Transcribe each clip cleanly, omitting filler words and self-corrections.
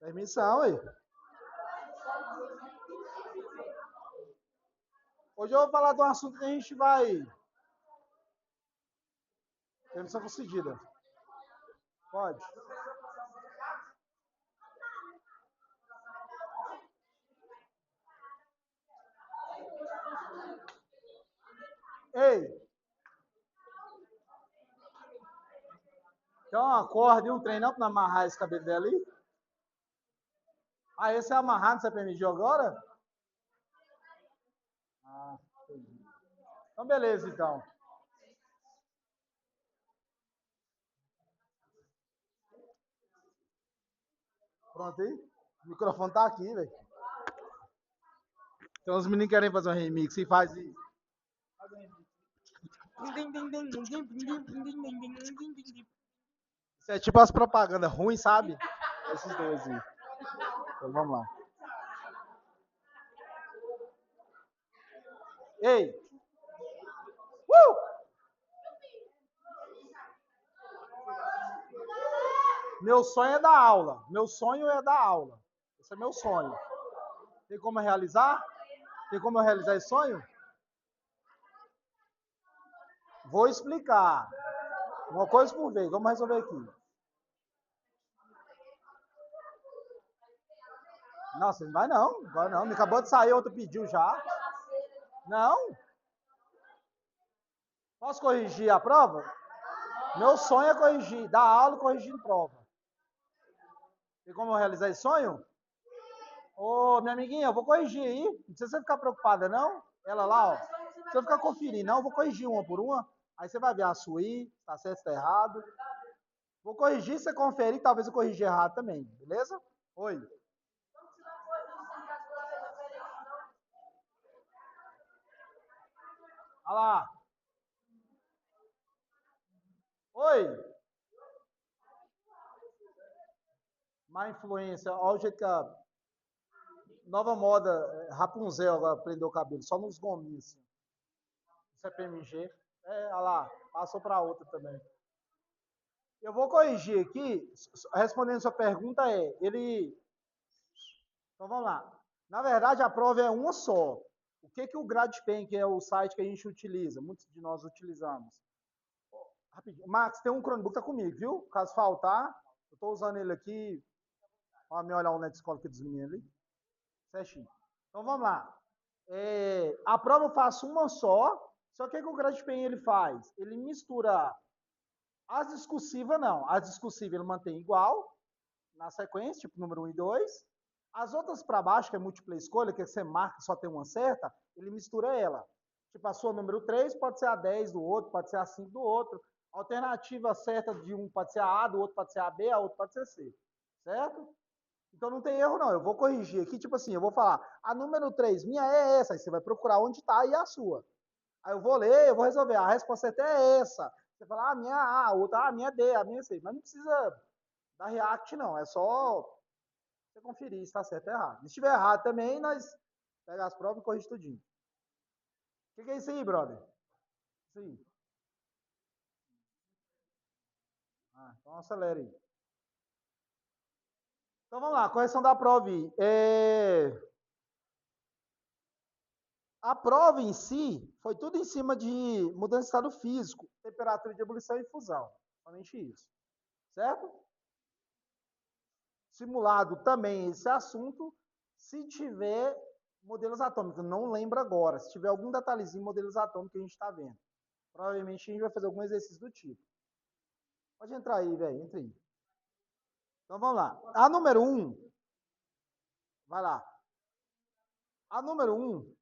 Permissão aí. Hoje eu vou falar de um assunto que a gente vai. Permissão concedida. Pode. Ei! Tem uma corda e um trem não para amarrar esse cabelo dela ali? Ah, esse é amarrado, você permitiu agora? Ah, entendi. Então, beleza, então. Pronto aí? O microfone tá aqui, velho. Então, os meninos querem fazer um remix e faz isso. Isso é tipo as propagandas ruins, sabe? Esses dois aí. Então, vamos lá. Ei! Meu sonho é dar aula. Meu sonho é dar aula. Esse é meu sonho. Tem como eu realizar? Tem como eu realizar esse sonho? Vou explicar. Uma coisa por vez. Vamos resolver aqui. Nossa, não vai não. Vai não. Me acabou de sair, outro pediu já. Não. Posso corrigir a prova? Meu sonho é corrigir. Dar aula e corrigir prova. Tem como eu realizar esse sonho? Ô, minha amiguinha, eu vou corrigir aí. Não precisa você ficar preocupada, não. Ela lá, ó. Não precisa ficar conferindo, não. Eu vou corrigir uma por uma. Aí você vai ver a sua aí, tá certo, tá errado. Vou corrigir, você conferir, talvez eu corrija errado também, beleza? Oi. Olha lá. Oi. Má influência. Olha o jeito que a nova moda, Rapunzel agora prendeu o cabelo, só nos gominhos. Assim. Isso é PMG. É, olha lá, passou para outra também. Eu vou corrigir aqui, respondendo sua pergunta ele... Então vamos lá. Na verdade, a prova é uma só. O que o GradPen, que é o site que a gente utiliza, muitos de nós utilizamos. Rapidinho. Max, tem um Chromebook tá comigo, viu? Caso faltar, eu estou usando ele aqui. Olha me olhar o net escola aqui dos meninos ali. Certinho. Então vamos lá. A prova eu faço uma só que o GradPen ele faz? Ele mistura as discursivas, não. As discursivas ele mantém igual, na sequência, tipo número 1 e 2. As outras para baixo, que é múltipla escolha, que você marca só tem uma certa, ele mistura ela. Tipo, a sua número 3 pode ser a 10 do outro, pode ser a 5 do outro. A alternativa certa de um pode ser a A, do outro pode ser a B, a outro pode ser C. Certo? Então não tem erro, não. Eu vou corrigir aqui, tipo assim, eu vou falar, a número 3 minha é essa, aí você vai procurar onde está e a sua. Aí eu vou ler, eu vou resolver. A resposta certa é essa. Você fala, a minha A, a outra, a minha D, a minha C. Mas não precisa dar react, não. É só você conferir se está certo ou errado. Se estiver errado também, nós pega as provas e corrige tudinho. O que é isso aí, brother? Isso aí. Ah, então acelera aí. Então vamos lá, correção da prova aí. A prova em si foi tudo em cima de mudança de estado físico, temperatura de ebulição e fusão. Somente isso. Certo? Simulado também esse assunto, se tiver modelos atômicos. Não lembro agora. Se tiver algum detalhezinho modelos atômicos que a gente está vendo. Provavelmente a gente vai fazer algum exercício do tipo. Pode entrar aí, velho. Entra aí. Então vamos lá. A número 1, vai lá. A número 1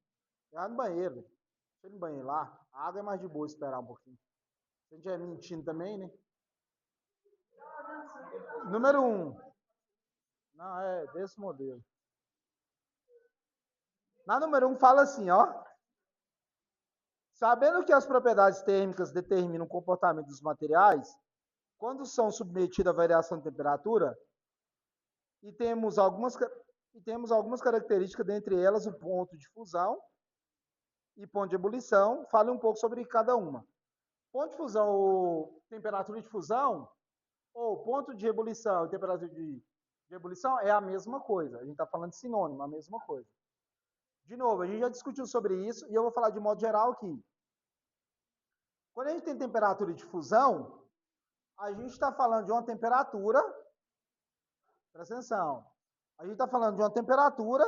é a no banheiro. Deixa ele no banheiro lá. A água é mais de boa esperar um pouquinho. Se a gente é mentindo também, né? Número 1. Não, é desse modelo. Na número 1 fala assim, ó. Sabendo que as propriedades térmicas determinam o comportamento dos materiais, quando são submetidos à variação de temperatura, e temos algumas características, dentre elas o ponto de fusão e ponto de ebulição. Fale um pouco sobre cada uma. Ponto de fusão ou temperatura de fusão, ou ponto de ebulição e temperatura de de ebulição é a mesma coisa. A gente está falando de sinônimo, a mesma coisa. De novo, a gente já discutiu sobre isso e eu vou falar de modo geral aqui. Quando a gente tem temperatura de fusão, a gente está falando de uma temperatura, presta atenção, a gente está falando de uma temperatura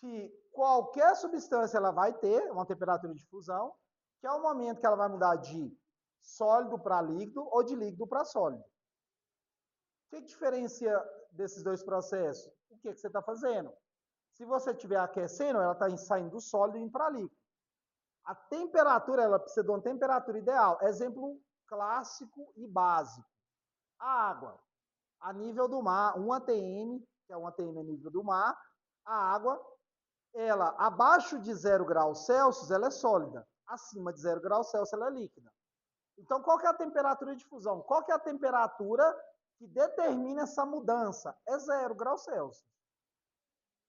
que qualquer substância ela vai ter, uma temperatura de fusão, que é o momento que ela vai mudar de sólido para líquido ou de líquido para sólido. O que diferencia desses dois processos? O que você está fazendo? Se você estiver aquecendo, ela está saindo do sólido e indo para líquido. A temperatura, ela precisa de uma temperatura ideal. Exemplo clássico e básico. A água, a nível do mar, 1 atm, que é 1 atm a nível do mar, a água, ela abaixo de 0 graus Celsius, ela é sólida. Acima de 0 graus Celsius, ela é líquida. Então, qual que é a temperatura de fusão? Qual que é a temperatura que determina essa mudança? É 0 graus Celsius.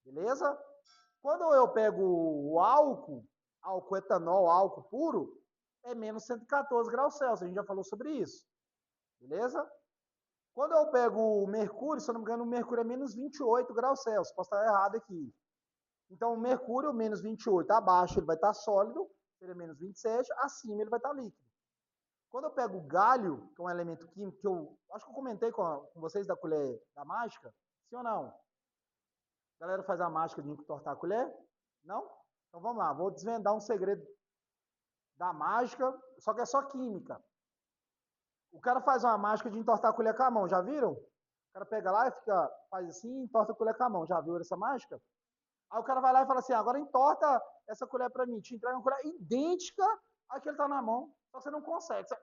Beleza? Quando eu pego o álcool etanol, álcool puro, é menos 114 graus Celsius. A gente já falou sobre isso. Beleza? Quando eu pego o mercúrio, se eu não me engano, o mercúrio é menos 28 graus Celsius. Posso estar errado aqui. Então, o mercúrio, menos 28, abaixo ele vai estar sólido, seria menos 27, acima ele vai estar líquido. Quando eu pego o galho, que é um elemento químico, que eu acho que eu comentei com vocês da colher da mágica, sim ou não? A galera faz a mágica de entortar a colher? Não? Então vamos lá, vou desvendar um segredo da mágica, só que é só química. O cara faz uma mágica de entortar a colher com a mão, já viram? O cara pega lá e faz assim, entorta a colher com a mão. Já viu essa mágica? Aí o cara vai lá e fala assim, agora entorta essa colher para mim, te entrega uma colher idêntica à que ele tá na mão, só que você não consegue. Você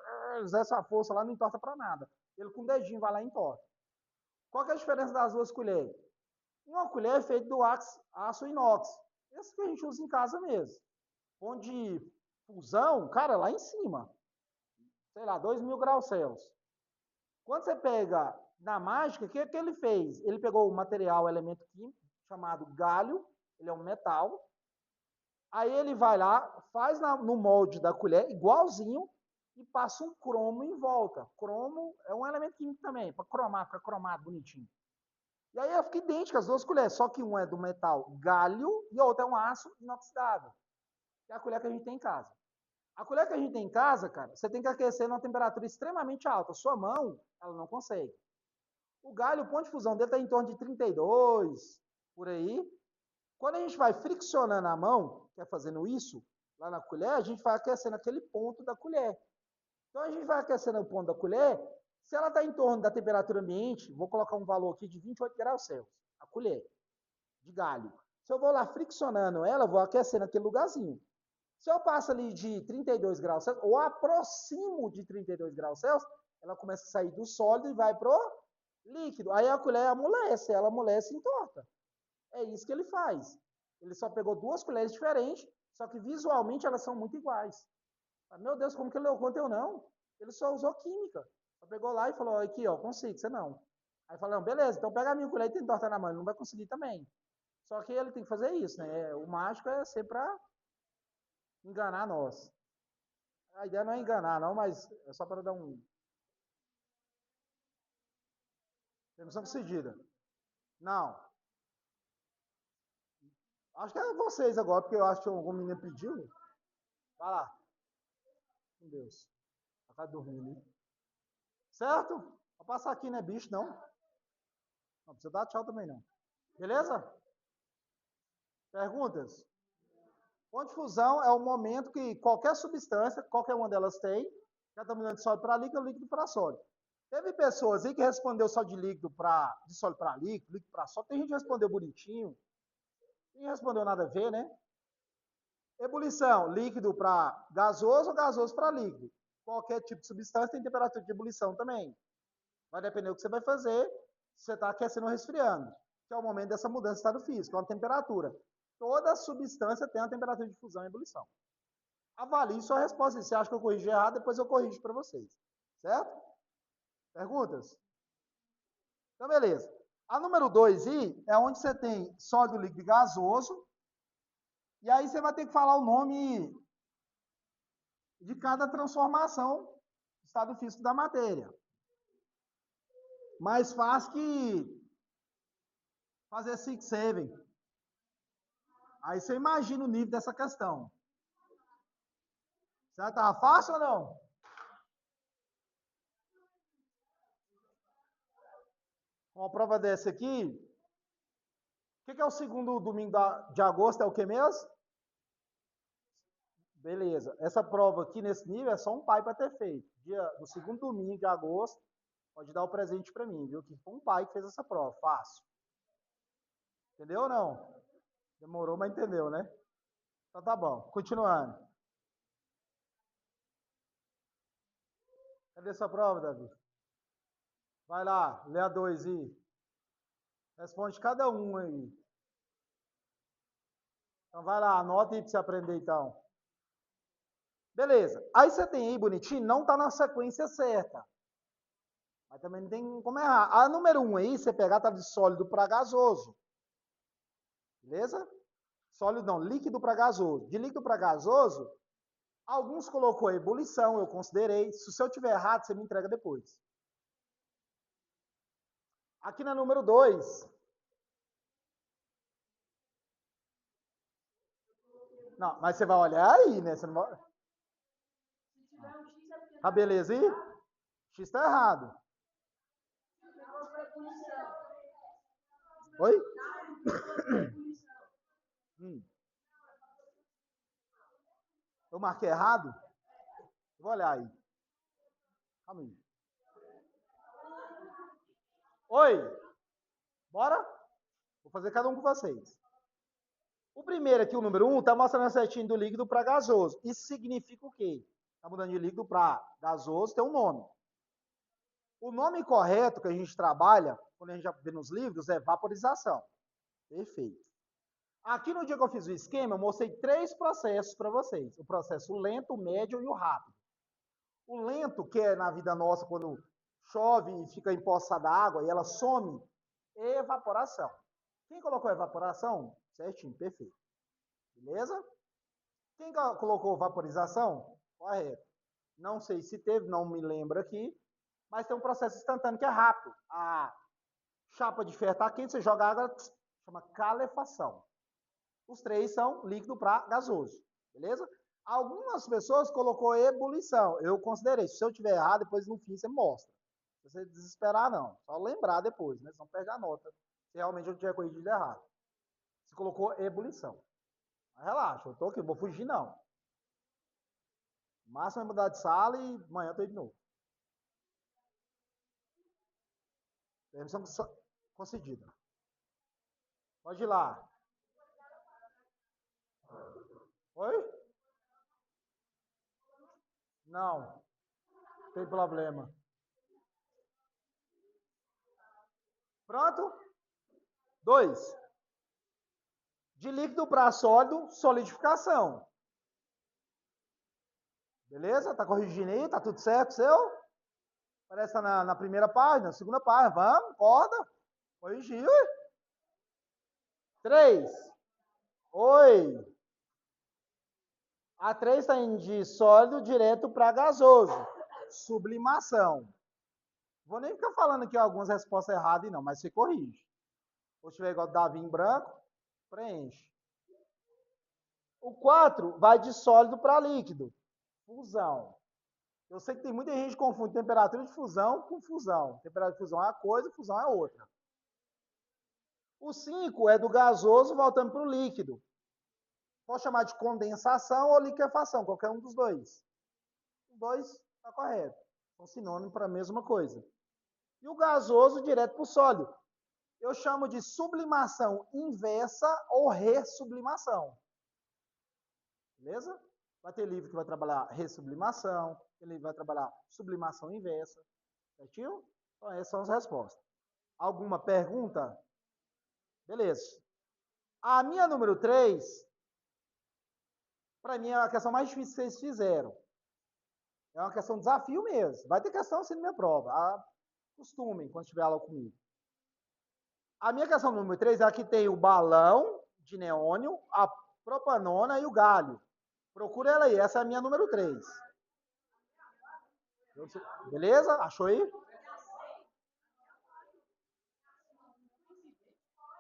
usa essa força lá, não entorta para nada. Ele com o dedinho vai lá e entorta. Qual que é a diferença das duas colheres? Uma colher é feita do aço inox. Esse que a gente usa em casa mesmo. Onde fusão, cara, lá em cima. Sei lá, 2.000 graus Celsius. Quando você pega na mágica, o que ele fez? Ele pegou o material, o elemento químico, chamado galho, ele é um metal. Aí ele vai lá, faz no molde da colher, igualzinho, e passa um cromo em volta. Cromo é um elemento químico também, para cromar, ficar cromado, bonitinho. E aí ela fica idêntica, as duas colheres, só que uma é do metal galho e a outra é um aço inoxidável. Que é a colher que a gente tem em casa. A colher que a gente tem em casa, cara, você tem que aquecer numa temperatura extremamente alta. Sua mão, ela não consegue. O galho, o ponto de fusão dele está em torno de 32, por aí. Quando a gente vai friccionando a mão, que é fazendo isso, lá na colher, a gente vai aquecendo aquele ponto da colher. Então a gente vai aquecendo o ponto da colher, se ela está em torno da temperatura ambiente, vou colocar um valor aqui de 28 graus Celsius, a colher de galho. Se eu vou lá friccionando ela, eu vou aquecendo aquele lugarzinho. Se eu passo ali de 32 graus Celsius, ou aproximo de 32 graus Celsius, ela começa a sair do sólido e vai pro líquido. Aí a colher amolece, ela amolece e entorta. É isso que ele faz. Ele só pegou duas colheres diferentes, só que visualmente elas são muito iguais. Meu Deus, como que ele deu conta? Eu não. Ele só usou química. Só pegou lá e falou, aqui, ó, consigo, você não. Aí falou, beleza, então pega a minha colher e tenta entortar na mão. Ele não vai conseguir também. Só que ele tem que fazer isso, né? O mágico é ser para enganar nós. A ideia não é enganar, não, mas é só para dar um... Permissão concedida. Não. Acho que é vocês agora, porque eu acho que algum menino pediu. Vai lá. Com Deus. Tá dormindo. Certo? Vou passar aqui, né, bicho, não? Não precisa dar tchau também, não. Beleza? Perguntas? Ponto de fusão é o momento que qualquer substância, qualquer uma delas tem, já está mudando de sólido para líquido, líquido para sólido. Teve pessoas aí que respondeu só de líquido para de sólido para líquido, líquido para sólido. Tem gente que respondeu bonitinho. Quem respondeu nada a ver, né? Ebulição, líquido para gasoso ou gasoso para líquido. Qualquer tipo de substância tem temperatura de ebulição também. Vai depender do que você vai fazer, se você está aquecendo ou resfriando, que é o momento dessa mudança de estado físico, é uma temperatura. Toda substância tem uma temperatura de fusão e ebulição. Avalie sua resposta. Se você acha que eu corrigi errado, depois eu corrijo para vocês. Certo? Perguntas? Então, beleza. A número 2 aí é onde você tem sólido, líquido e gasoso. E aí você vai ter que falar o nome de cada transformação do estado físico da matéria. Mais fácil que fazer Six Seven. Aí você imagina o nível dessa questão. Será que estava fácil ou não? Uma prova dessa aqui. O que é o segundo domingo de agosto? É o que mesmo? Beleza. Essa prova aqui nesse nível é só um pai para ter feito. No segundo domingo de agosto, pode dar o presente para mim, viu? Que foi um pai que fez essa prova. Fácil. Entendeu ou não? Demorou, mas entendeu, né? Então tá bom. Continuando. Cadê essa prova, Davi? Vai lá, lê a 2 aí. Responde cada um aí. Então vai lá, anota aí para você aprender então. Beleza. Aí você tem aí, bonitinho, não tá na sequência certa. Mas também não tem como errar. A número 1 aí, você pegar, tá de sólido para gasoso. Beleza? Sólido não, líquido para gasoso. De líquido para gasoso, alguns colocou ebulição, eu considerei. Se eu tiver errado, você me entrega depois. Aqui na número 2. Não, mas você vai olhar aí, né? Você não vai... Ah, beleza aí? X está errado. Oi? Eu marquei errado? Vou olhar aí. Calma aí. Oi? Bora? Vou fazer cada um com vocês. O primeiro aqui, o número 1, está mostrando a setinha do líquido para gasoso. Isso significa o quê? Está mudando de líquido para gasoso, tem um nome. O nome correto que a gente trabalha, quando a gente já vê nos livros, é vaporização. Perfeito. Aqui no dia que eu fiz o esquema, eu mostrei 3 processos para vocês. O processo lento, o médio e o rápido. O lento, que é na vida nossa, quando chove e fica empoçada a água e ela some, é evaporação. Quem colocou evaporação? Certinho, perfeito. Beleza? Quem colocou vaporização? Correto. Não sei se teve, não me lembro aqui, mas tem um processo instantâneo que é rápido. A chapa de ferro está quente, você joga água, chama calefação. Os 3 são líquido para gasoso, beleza? Algumas pessoas colocou ebulição, eu considerei. Se eu tiver errado, depois no fim você mostra. Se você desesperar, não. Só lembrar depois, né? Senão perde a nota. Se realmente eu tiver corrigido errado. Você colocou ebulição. Mas relaxa, eu tô aqui, não vou fugir não. O máximo é mudar de sala e amanhã eu tô aí de novo. Permissão concedida. Pode ir lá. Oi? Não, tem problema. Pronto? 2. De líquido para sólido, solidificação. Beleza? Tá corrigindo aí? Tá tudo certo, seu? Parece que tá na primeira página, segunda página. Vamos, acorda. Corrigiu. 3. Oi. A 3 está indo de sólido direto para gasoso. Sublimação. Vou nem ficar falando aqui algumas respostas erradas, não, mas você corrige. Ou se tiver igual Davi em branco, preenche. O 4 vai de sólido para líquido. Fusão. Eu sei que tem muita gente que confunde temperatura de fusão com fusão. Temperatura de fusão é uma coisa, fusão é outra. O 5 é do gasoso voltando para o líquido. Pode chamar de condensação ou liquefação, qualquer um dos dois. Os dois está correto. São sinônimos para a mesma coisa. E o gasoso direto para o sólido. Eu chamo de sublimação inversa ou ressublimação. Beleza? Vai ter livro que vai trabalhar ressublimação, tem livro que vai trabalhar sublimação inversa. Certinho? Então, essas são as respostas. Alguma pergunta? Beleza. A minha número 3, para mim, é a questão mais difícil que vocês fizeram. É uma questão de desafio mesmo. Vai ter questão assim na minha prova. Acostumem quando estiver aula comigo. A minha questão número 3 é a que tem o balão de neônio, a propanona e o galho. Procura ela aí. Essa é a minha número 3. Beleza? Achou aí?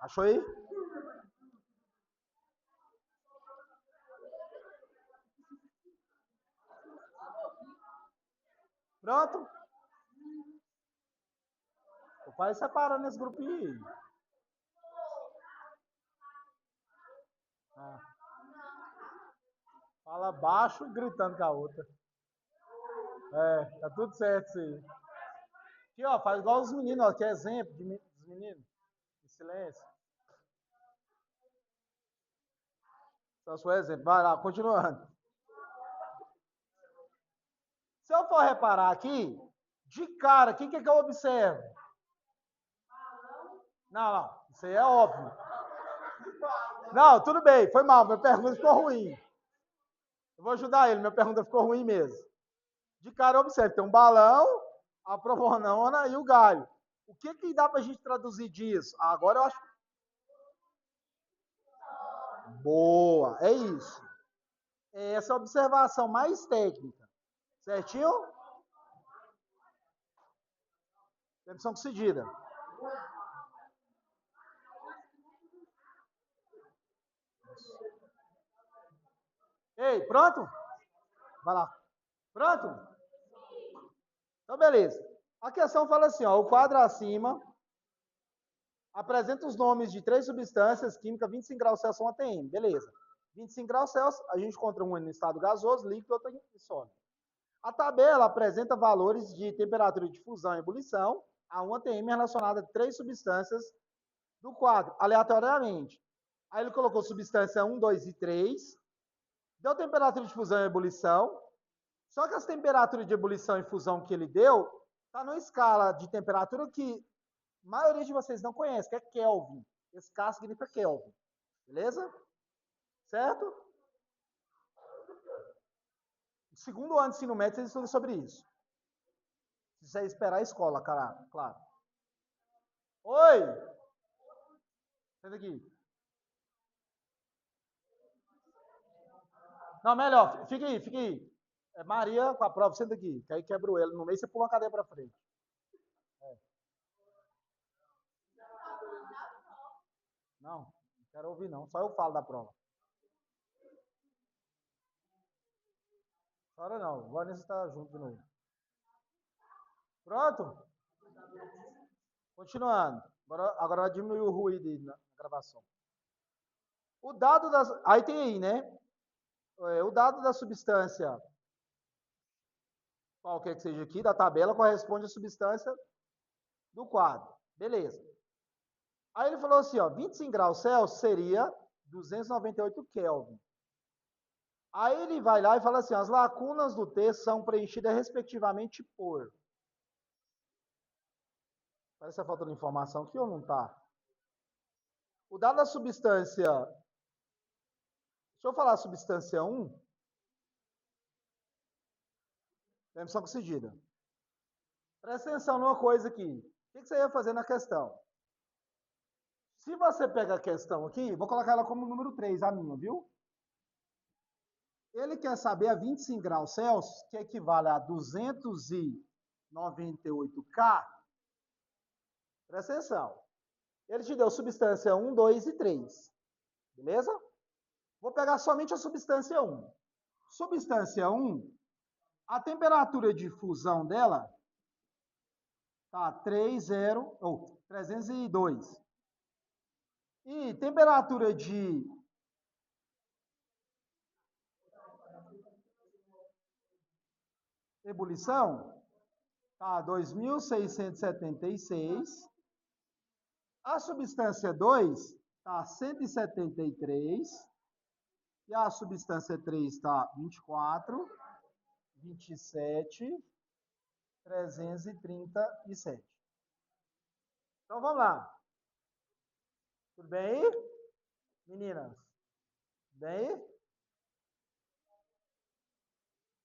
Achou aí? Pronto? O pai separando esse grupinho aí. Ah, fala baixo e gritando com a outra. É, tá tudo certo isso aí. Aqui, ó, faz igual os meninos, ó, que é exemplo dos meninos. Em silêncio. Só seu exemplo. Vai lá, continuando. Se eu for reparar aqui, de cara, o que eu observo? Não, não, isso aí é óbvio. Não, tudo bem, foi mal, minha pergunta ficou ruim. Eu vou ajudar ele, minha pergunta ficou ruim mesmo. De cara, observe, tem um balão, a provolona e o galho. O que dá pra gente traduzir disso? Agora eu acho. Boa, é isso. É essa observação mais técnica. Certinho? Demissão concedida. Ei, pronto? Vai lá. Pronto? Então, beleza. A questão fala assim, ó, o quadro acima apresenta os nomes de três substâncias químicas 25 graus Celsius uma ATM. Beleza. 25 graus Celsius, a gente encontra um no estado gasoso, líquido, outro em sólido. A tabela apresenta valores de temperatura de fusão e ebulição a 1 ATM relacionada a três substâncias do quadro, aleatoriamente. Aí ele colocou substância 1, 2 e 3, deu temperatura de fusão e ebulição, só que as temperaturas de ebulição e fusão que ele deu está numa escala de temperatura que a maioria de vocês não conhece, que é Kelvin. Esse K significa Kelvin. Beleza? Certo? No segundo ano de ensino médio, vocês estudam sobre isso. Se você esperar a escola, cara, claro. Oi! Senta aqui. Não, melhor, fica aí, fica aí. É Maria com a prova, senta aqui, que aí quebra o elo no meio, você pula uma cadeira para frente. É. Não, não quero ouvir não, só eu falo da prova. Chora não, o Vanessa está junto de novo. Pronto? Continuando. Agora vai diminuir o ruído aí na gravação. O dado das. Aí tem aí, né? O dado da substância, qualquer que seja aqui, da tabela, corresponde à substância do quadro. Beleza. Aí ele falou assim, ó, 25 graus Celsius seria 298 Kelvin. Aí ele vai lá e fala assim, as lacunas do texto são preenchidas respectivamente por. Parece que está faltando informação aqui ou não está? O dado da substância. Deixa eu falar a substância 1. Emissão concedida. Presta atenção numa coisa aqui. O que você ia fazer na questão? Se você pega a questão aqui, vou colocar ela como número 3, a minha, viu? Ele quer saber a 25 graus Celsius, que equivale a 298K. Presta atenção. Ele te deu substância 1, 2 e 3. Beleza? Vou pegar somente a substância 1. Substância 1, a temperatura de fusão dela tá 302. E temperatura de ebulição tá 2.676. A substância 2 está 173. E a substância 3 está 24, 27, 337. Então vamos lá. Tudo bem aí? Meninas? Bem aí?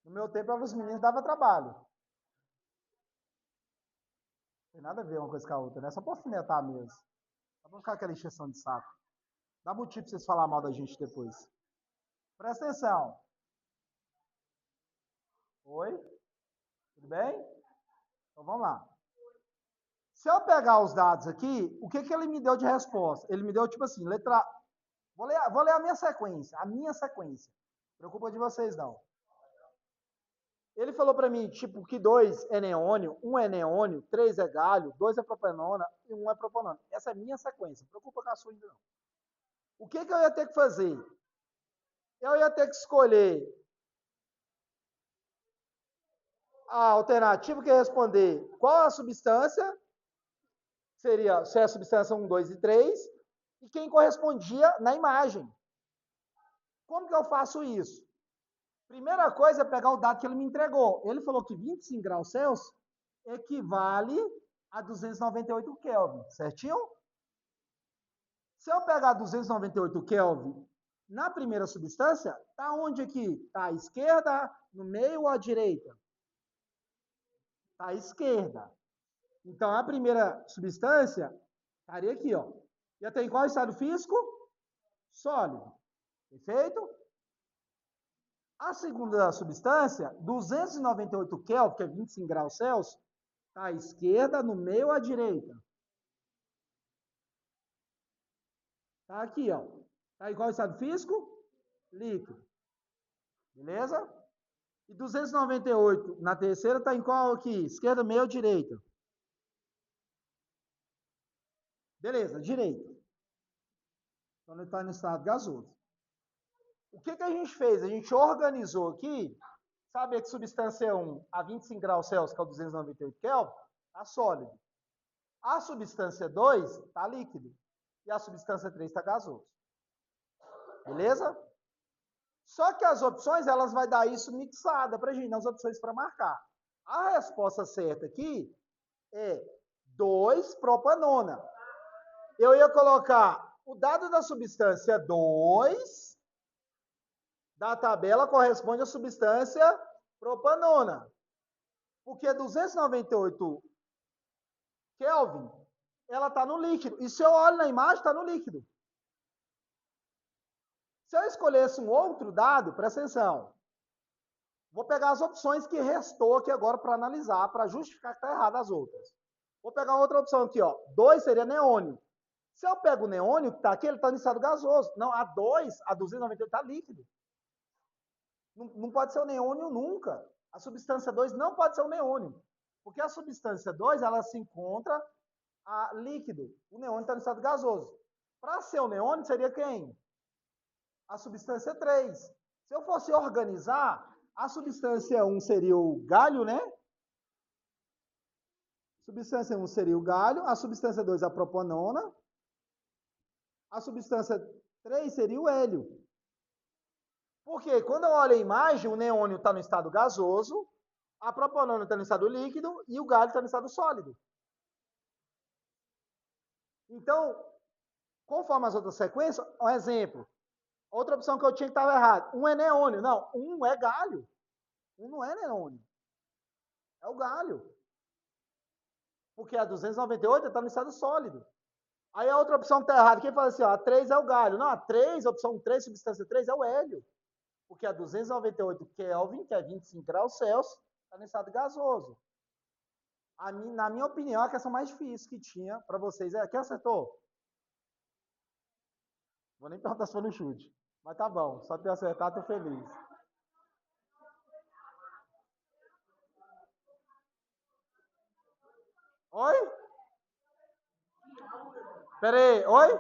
No meu tempo, os meninos dava trabalho. Não tem nada a ver uma coisa com a outra, né? Só pra alfinetar mesmo. Só pra ficar aquela encheção de saco. Dá motivo pra vocês falar mal da gente depois. Presta atenção. Oi? Tudo bem? Então vamos lá. Se eu pegar os dados aqui, o que, que ele me deu de resposta? Ele me deu, tipo assim, letra... Vou ler a minha sequência. A minha sequência. Não preocupa de vocês, não. Ele falou para mim, tipo, que 2 é neônio, 1 é neônio, 3 é galho, 2 é propanona e 1 é propanona. Essa é a minha sequência. Não preocupa com a sua ainda, não. O que, que eu ia ter que fazer? Eu ia ter que escolher a alternativa que ia responder qual a substância, seria se é a substância 1, 2 e 3, e quem correspondia na imagem. Como que eu faço isso? Primeira coisa é pegar o dado que ele me entregou. Ele falou que 25 graus Celsius equivale a 298 Kelvin, certinho? Se eu pegar 298 Kelvin na primeira substância, tá onde aqui? Tá à esquerda, no meio ou à direita? Tá à esquerda. Então, a primeira substância estaria aqui, ó. Já tem qual estado físico? Sólido. Perfeito? A segunda substância, 298 Kelvin, que é 25 graus Celsius, está à esquerda, no meio ou à direita? Está aqui, ó. Está em qual estado físico? Líquido. Beleza? E 298 na terceira está em qual aqui? Esquerda, meio ou direita? Beleza, direita. Então ele está no estado gasoso. O que, que a gente fez? A gente organizou aqui, sabe que substância 1 a 25 graus Celsius, que é o 298 Kelvin, está sólido. A substância 2 está líquido. E a substância 3 está gasoso. Beleza? Só que as opções, elas vai dar isso mixada para a gente, nas opções para marcar. A resposta certa aqui é 2 propanona. Eu ia colocar o dado da substância 2 da tabela corresponde à substância propanona. Porque 298 Kelvin, ela está no líquido. E se eu olho na imagem, está no líquido. Se eu escolhesse um outro dado, presta atenção. Vou pegar as opções que restou aqui agora para analisar, para justificar que está errada as outras. Vou pegar outra opção aqui, ó. 2 seria neônio. Se eu pego o neônio que está aqui, ele está no estado gasoso. Não, a 2, a 298 está líquido. Não pode ser o neônio nunca. A substância 2 não pode ser o neônio. Porque a substância 2, ela se encontra líquido. O neônio está no estado gasoso. Para ser o neônio, seria quem? A substância 3. Se eu fosse organizar, a substância 1 seria o galho, né? Substância 1 seria o galho, a substância 2 a propanona, a substância 3 seria o hélio. Porque quando eu olho a imagem, o neônio está no estado gasoso, a propanona está no estado líquido e o galho está no estado sólido. Então, conforme as outras sequências, um exemplo. Outra opção que eu tinha que estava errado. Um é neônio. Não, um é galho. Um não é neônio. É o galho. Porque a 298 está no estado sólido. Aí a outra opção que está errada, quem fala assim, ó, a 3 é o galho. Não, a 3, a opção 3, substância 3, é o hélio. Porque a 298 Kelvin, que é 25 graus Celsius, está no estado gasoso. Na minha opinião, a questão mais difícil que tinha para vocês é... Quem acertou? Vou nem perguntar se foi no chute. Mas tá bom, só ter acertado, tô feliz. Oi? Pera aí, oi?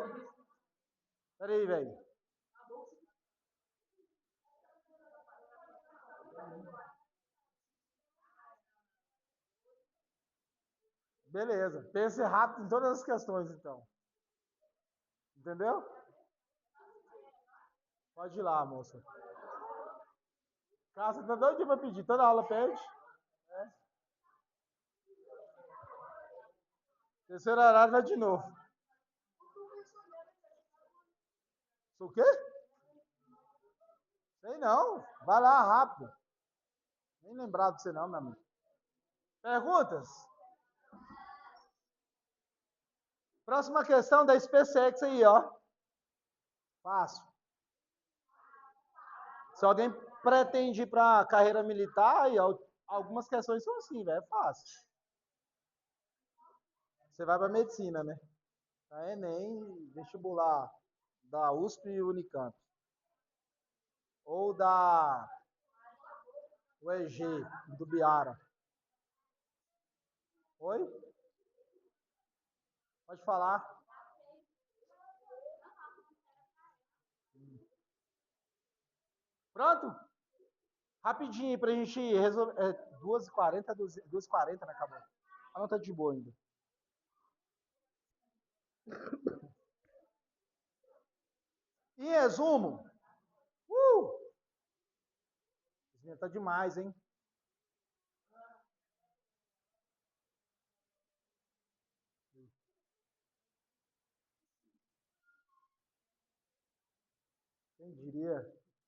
Pera aí, velho. Beleza. Pense rápido em todas as questões, então. Entendeu? Pode ir lá, moça. Cara, você tá doido pra pedir? Toda aula pede. É. Terceiro horário vai de novo. O quê? Sei não. Vai lá, rápido. Nem lembrava de você não, meu amigo. Perguntas? Próxima questão da SpaceX aí, ó. Fácil. Se alguém pretende ir para carreira militar, aí, algumas questões são assim, velho. É fácil. Você vai para medicina, né? Da Enem, vestibular da USP e Unicamp. Ou da UEG, do Biara. Oi? Pode falar. Pronto? Rapidinho pra gente resolver. 2h40, 2h40, né? Acabou. A nota de boa ainda. Em resumo, tá demais, hein? Quem diria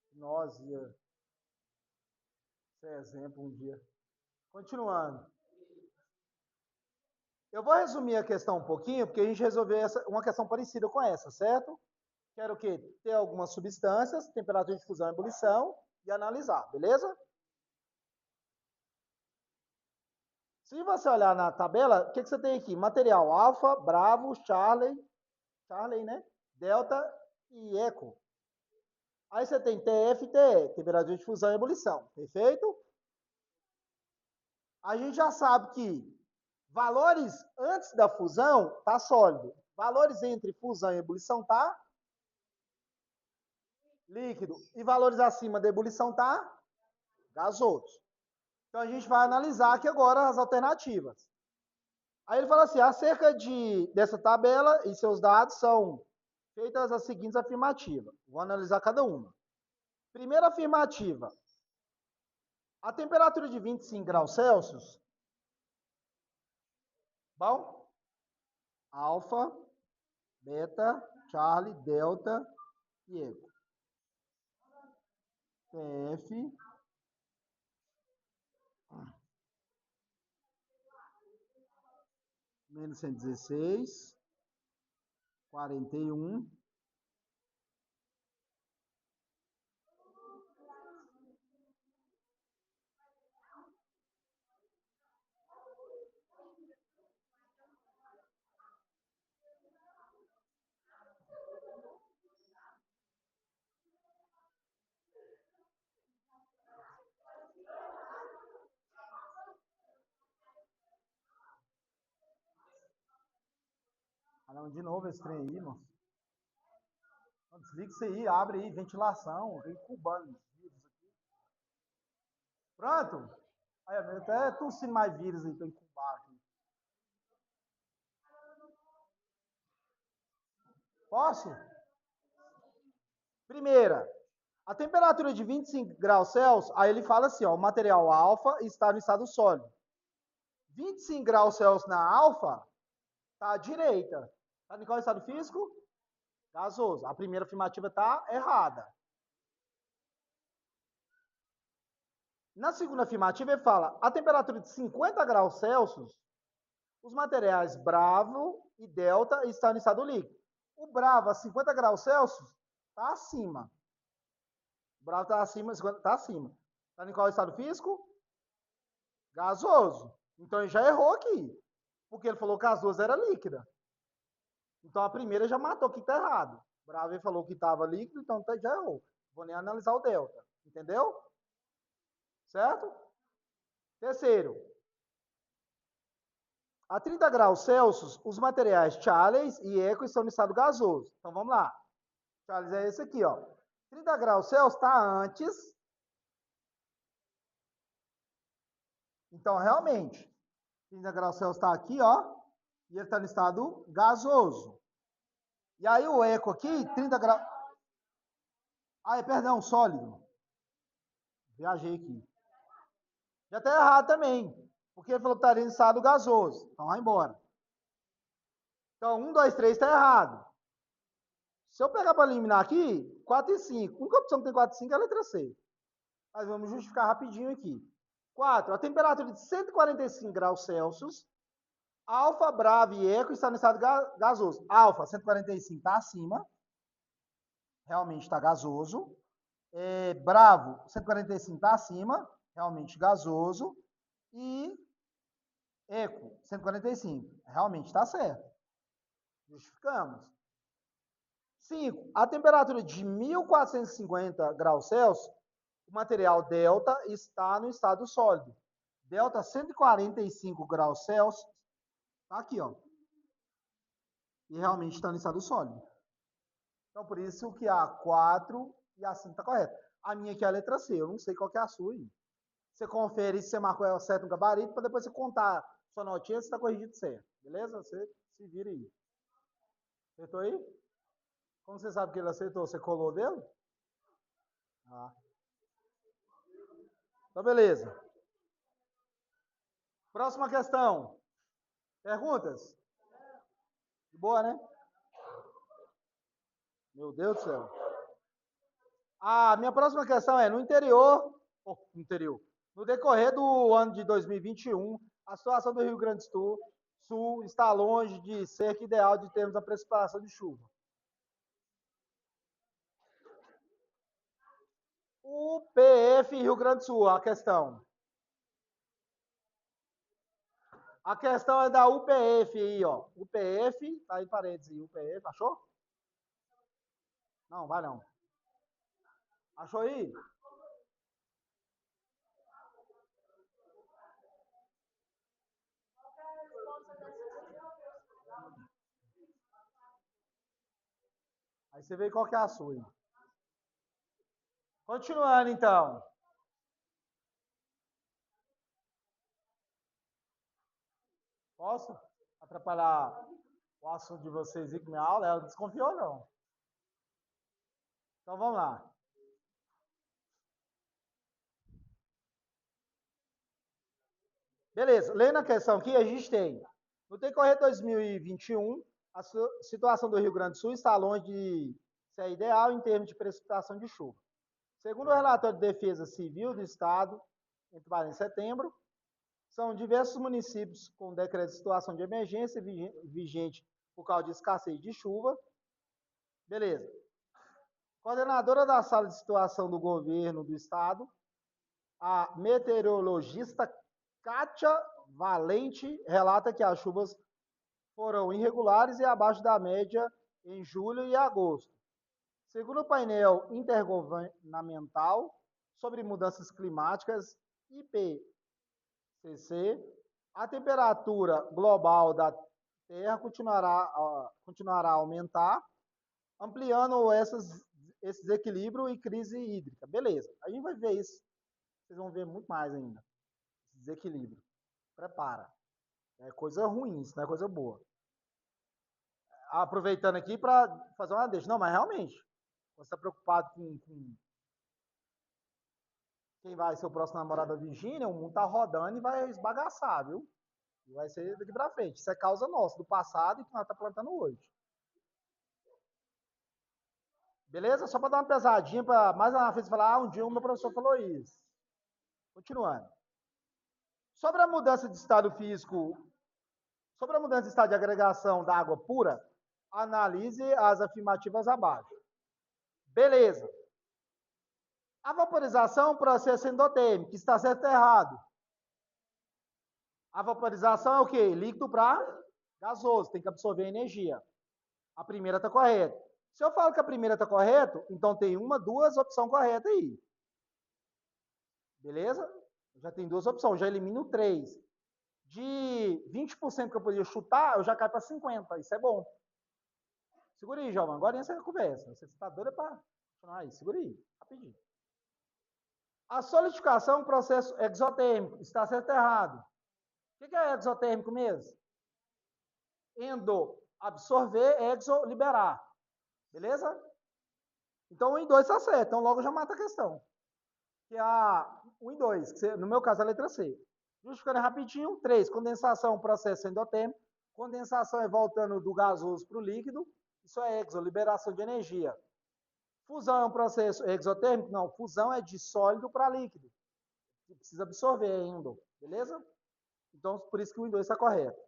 que nós ia ser exemplo um dia. Continuando. Eu vou resumir a questão um pouquinho, porque a gente resolveu uma questão parecida com essa, certo? Quero o quê? Ter algumas substâncias, temperatura de fusão e ebulição, e analisar, beleza? Se você olhar na tabela, o que você tem aqui? Material alfa, Bravo, Charlie, né? Delta e Eco. Aí você tem TF e TE, temperatura de fusão e ebulição, perfeito? A gente já sabe que valores antes da fusão tá sólido. Valores entre fusão e ebulição tá líquido. E valores acima da ebulição tá gasoso. Então a gente vai analisar aqui agora as alternativas. Aí ele fala assim: acerca dessa tabela e seus dados são feitas as seguintes afirmativas. Vou analisar cada uma. Primeira afirmativa: a temperatura de 25 graus Celsius, bom? Alfa, beta, Charlie, delta e eco. TF, menos 116, 41. Ah, não, de novo esse trem aí, moço. Desliga isso aí, abre aí, ventilação, vem cubando os vírus aqui. Pronto? Aí, eu até tossindo mais vírus aí pra incubar aqui. Posso? Primeira, a temperatura de 25 graus Celsius, aí ele fala assim, ó, o material alfa está no estado sólido. 25 graus Celsius na alfa, tá à direita. Tá em qual estado físico? Gasoso. A primeira afirmativa está errada. Na segunda afirmativa, ele fala: a temperatura de 50 graus Celsius, os materiais Bravo e Delta estão no estado líquido. O Bravo a 50 graus Celsius está acima. O Bravo está acima, está acima. Está em qual estado físico? Gasoso. Então ele já errou aqui. Porque ele falou que as duas eram líquidas. Então a primeira já matou que está errado. O Bravo ele falou que estava líquido, então já errou. Vou nem analisar o Delta. Entendeu? Certo? Terceiro, a 30 graus Celsius, os materiais Charles e Eco estão no estado gasoso. Então vamos lá. Charles é esse aqui, ó. 30 graus Celsius está antes. Então, realmente, 30 graus Celsius está aqui, ó. E ele está no estado gasoso. E aí o Eco aqui, 30 graus. Ah, perdão, sólido. Viajei aqui. Já está errado também. Porque ele falou que estaria no estado gasoso. Então vai embora. Então, 1, 2, 3 está errado. Se eu pegar para eliminar aqui, 4 e 5. A única opção que tem 4 e 5 é a letra C. Mas vamos justificar rapidinho aqui. 4. A temperatura de 145 graus Celsius, alfa, Bravo e Eco está no estado gasoso. Alfa, 145 está acima. Realmente está gasoso. Bravo, 145 está acima. Realmente gasoso. E Eco, 145. Realmente está certo. Justificamos. 5. A temperatura de 1450 graus Celsius, o material delta está no estado sólido. Delta 145 graus Celsius, tá aqui, ó. E realmente está no estado sólido. Então, por isso que a 4 e a 5 está correta. A minha aqui é a letra C, eu não sei qual que é a sua aí. Você confere se você marcou ela certo no gabarito, para depois você contar sua notinha se está corrigido certo. Beleza? Você se vira aí. Acertou aí? Como você sabe que ele acertou? Você colou dele? Ah. Então, beleza. Próxima questão. Perguntas? De boa, né? Meu Deus do céu. A minha próxima questão é: no no decorrer do ano de 2021, a situação do Rio Grande do Sul está longe de ser ideal de termos a precipitação de chuva. UPF Rio Grande do Sul, a questão. A questão é da UPF aí, ó. UPF, tá em parênteses aí, UPF, achou? Não, vai não. Achou aí? Aí você vê qual que é a sua aí. Continuando, então. Posso atrapalhar o assunto de vocês e com minha aula? Ela desconfiou, não? Então vamos lá. Beleza, lendo a questão aqui, a gente tem, no decorrer de 2021, a situação do Rio Grande do Sul está longe de ser ideal em termos de precipitação de chuva. Segundo o relatório de Defesa Civil do Estado, entre em setembro, são diversos municípios com decreto de situação de emergência vigente por causa de escassez de chuva. Beleza. Coordenadora da sala de situação do governo do estado, a meteorologista Kátia Valente relata que as chuvas foram irregulares e abaixo da média em julho e agosto. Segundo o painel intergovernamental sobre mudanças climáticas, IPCC, a temperatura global da Terra continuará a aumentar, ampliando esse desequilíbrio e crise hídrica. Beleza, a gente vai ver isso. Vocês vão ver muito mais ainda. Desequilíbrio. Prepara. É coisa ruim, isso não é coisa boa. Aproveitando aqui para fazer uma deixa. Não, mas realmente, você está preocupado com quem vai ser o próximo namorado da Virgínia, o mundo tá rodando e vai esbagaçar, viu? E vai ser daqui para frente. Isso é causa nossa, do passado e que nós estamos plantando hoje. Beleza? Só para dar uma pesadinha, para mais uma vez falar, um dia o meu professor falou isso. Continuando. Sobre a mudança de estado físico, sobre a mudança de estado de agregação da água pura, analise as afirmativas abaixo. Beleza. A vaporização é um processo endotérmico, está certo ou errado? A vaporização é o quê? Líquido para gasoso, tem que absorver energia. A primeira está correta. Se eu falo que a primeira está correta, então tem uma, duas opções corretas aí. Beleza? Já tem duas opções, já elimino três. De 20% que eu podia chutar, eu já caio para 50%. Isso é bom. Segura aí, Jovem. Agora essa conversa. Você está doida para continuar aí. Segura aí, rapidinho. A solidificação é um processo exotérmico. Está certo ou errado? O que é exotérmico mesmo? Endo, absorver, exo, liberar. Beleza? Então, 1 e 2 está certo. Então, logo já mata a questão. Que é a 1 e 2, que no meu caso é a letra C. Justificando rapidinho. 3, condensação, processo endotérmico. Condensação é voltando do gasoso para o líquido. Isso é exo, liberação de energia. Fusão é um processo exotérmico? Não, fusão é de sólido para líquido. Que precisa absorver ainda. Beleza? Então, por isso que o 1 e 2 está correto.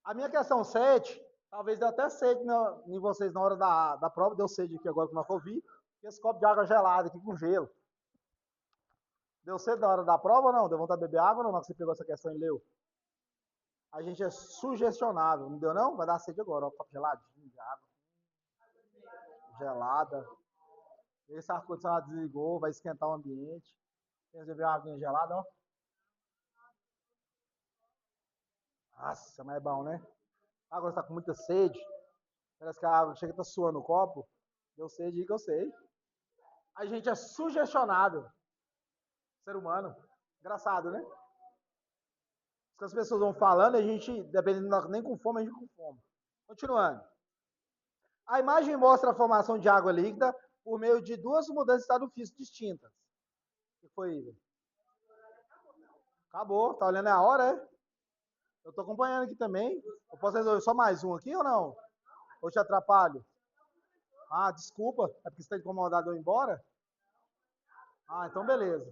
A minha questão 7, talvez dê até sede em vocês na hora da prova, deu sede aqui agora que nós ouvi, esse copo de água gelada aqui com gelo. Deu sede na hora da prova ou não? Deu vontade de beber água ou não? Na hora que você pegou essa questão e leu? A gente é sugestionável, não deu não? Vai dar sede agora, ó, copo geladinho de água, gelada. Esse ar-condicionado desligou, vai esquentar o ambiente. Quer beber uma aguinha gelada, ó. Nossa, mas é bom, né? Agora você tá com muita sede. Parece que a água chega e tá suando o copo. Deu sede aí que eu sei. A gente é sugestionável. Ser humano. Engraçado, né? Se as pessoas vão falando, a gente, dependendo, nem com fome, a gente com fome. Continuando. A imagem mostra a formação de água líquida por meio de duas mudanças de estado físico distintas. O que foi, Igor? Acabou. Tá olhando a hora, é? Eu tô acompanhando aqui também. Eu posso resolver só mais um aqui ou não? Ou te atrapalho? Ah, desculpa. É porque você está incomodado eu ir embora? Ah, então beleza.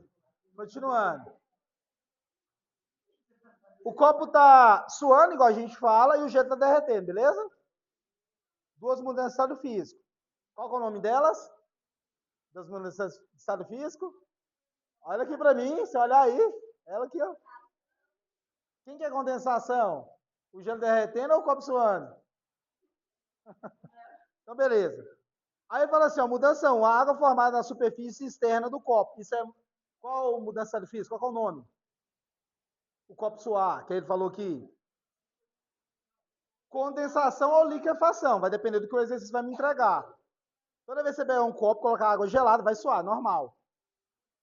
Continuando. O copo tá suando, igual a gente fala, e o gelo tá derretendo, beleza? Duas mudanças de estado físico. Qual é o nome delas? Das mudanças de estado físico? Olha aqui para mim, se olhar aí. Ela aqui, ó. Quem que é condensação? O gelo derretendo ou o copo suando? Então, beleza. Aí fala assim, ó, mudança 1, a água formada na superfície externa do copo. Isso é qual mudança de estado físico? Qual é o nome? O copo suar, que ele falou aqui. Condensação ou liquefação, vai depender do que o exercício vai me entregar. Toda vez que você pegar um copo, colocar água gelada, vai suar, normal.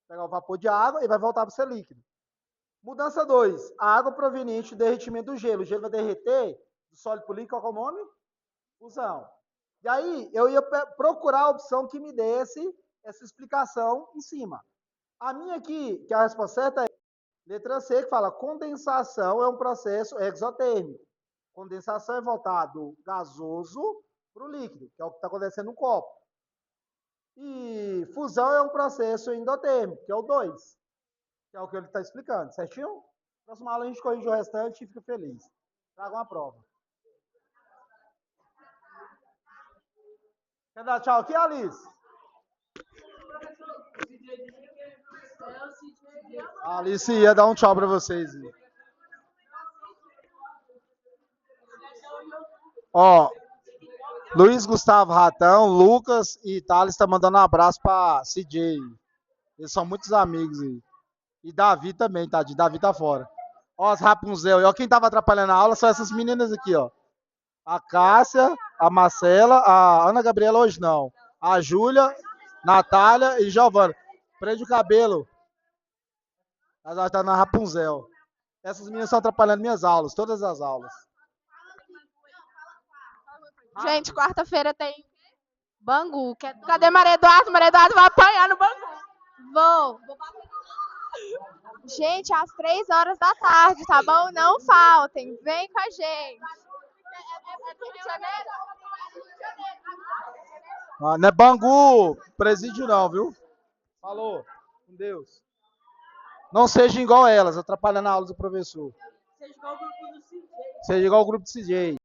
Pegar o vapor de água e vai voltar para ser líquido. Mudança 2, a água proveniente do derretimento do gelo. O gelo vai derreter do sólido para o líquido, qual é o nome? Fusão. E aí, eu ia procurar a opção que me desse essa explicação em cima. A minha aqui, que a resposta certa é letra C, que fala condensação é um processo exotérmico. Condensação é voltar do gasoso para o líquido, que é o que está acontecendo no copo. E fusão é um processo endotérmico, que é o 2, que é o que ele está explicando, certinho? Próxima aula a gente corrige o restante e fica feliz. Traga uma prova. Quer dar tchau aqui, Alice? A Alice ia dar um tchau para vocês. Ó, Luiz Gustavo Ratão, Lucas e Thales estão mandando um abraço para CJ. Eles são muitos amigos aí. E Davi também, tadinho. Davi tá fora. Ó, as Rapunzel. E ó, quem tava atrapalhando a aula são essas meninas aqui, ó. A Cássia, a Marcela, a Ana Gabriela hoje não. A Júlia, Natália e Giovana. Prende o cabelo. Ela tá na Rapunzel. Essas meninas estão atrapalhando minhas aulas, todas as aulas. Gente, quarta-feira tem Bangu. Cadê Maria Eduardo? Maria Eduardo vai apanhar no Bangu. Vou. Gente, às 3 horas da tarde, tá bom? Não faltem. Vem com a gente. Ah, não é Bangu, presídio não, viu? Falou. Com Deus. Não seja igual elas, atrapalhando a aula do professor. Seja igual o grupo do CJ. Seja igual o grupo do CJ.